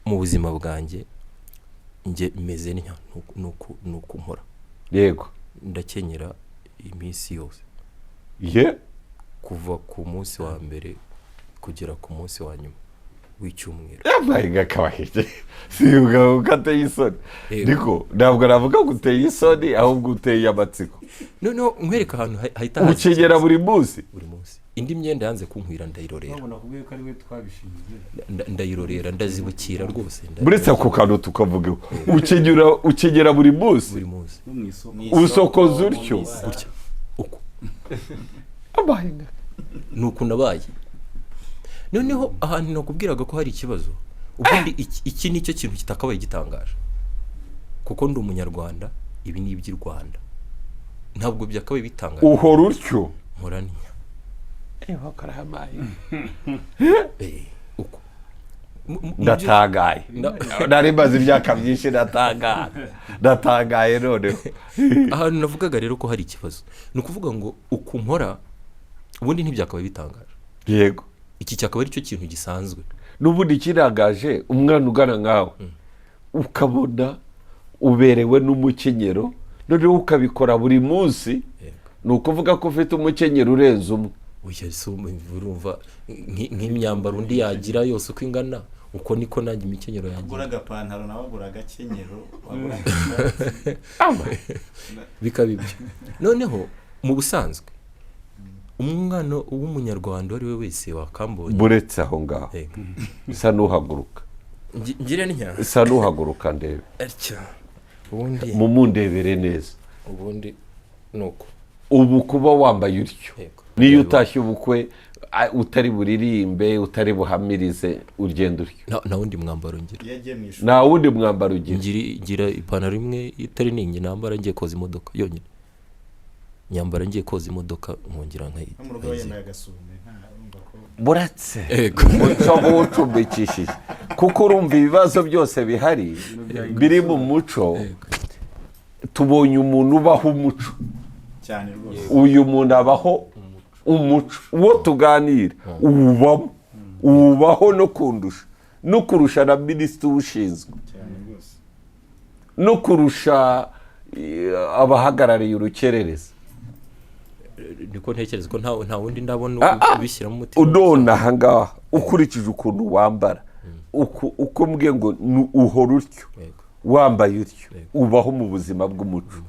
mu buzima bwanjye nge meze nuko nkora yego ndakenyera iminsi yose kuva ku munsi wa mbere kugera ku munsi wa nyuma w'icyumweru yabaye gakabahije sibuga ukateye isoni niko ntabwo navuga guteye isoni ahubwo uteye amatsiko no nkwereka ahantu hahita ukenyera buri munsi indi myenda yanze kunkwira ndayirorera nabona kuvuga ko ari we twabishinze ndayirorera ndazibukira rwose buretse ako kantu tukavuga ukenyera buri munsi no mu isoko usokoza utyo gutya uko abahinga nuko nabaye noneho ahantu nakubwiraga ko hari ikibazo ubundi iki nicyo kintu kitakabaye gitangaje kuko ndi umunyarwanda ibi ni iby'u Rwanda ntabwo byakabaye bitangaje uhora utyo muraninya bakarahabaye uko ndatagaye nari maze imyaka myinshi ndatagaye noneho ahantu navugaga rero ko hari ikibazo ni ukuvuga ngo uko nkora ubundi ntibyakabaye bitangaje yego iki cyakaba ari cyo kintu gisanzwe n'ubundi kiragaje umwana ugana nkawe ukabona uberewe n'umukenyero noneho ukabikora buri munsi ni ukuvuga ko ufite umukenyero urenze umwe urumva nk'imyambaro undi yagira yose uko ingana uko niko nanjye imikenyero yagira ugura agapantaro nawe ugura agakenyero bikaba ibyo noneho mu busanzwe umwana w'umunyarwanda ari we wese wakambonye buretse aho ngaho isa n'uhaguruka ngire ntya isa n'uhaguruka ndebe ubundi mumundebere neza ubundi nuko ubu kuba wambaye utyo niyo utashye ubukwe utari buririmbe utari buhamirize urugendo utyo nta wundi mwambaro ngira nta wundi mwambaro ugira ngira ipantaro imwe itari ningi nambara ngiye koza imodoka yonyine nyambara ngiye koza imodoka nkongera buratse umuco w'ucumbikishije kuko urumva ibibazo byose bihari biri mu muco tubonye umuntu ubaho umuco uyu muntu abaho umuco uwo tuganira ubaho no kurusha na minisitiri ushinzwe no kurusha abahagarariye urukerereza niko ntekereza ko nta wundi ndabona ubishyiramo umutima none aha ngaha ukurikije ukuntu wambara uko mbwiye ngo uhora utyo wambaye utyo ubaho mu buzima bw'umuco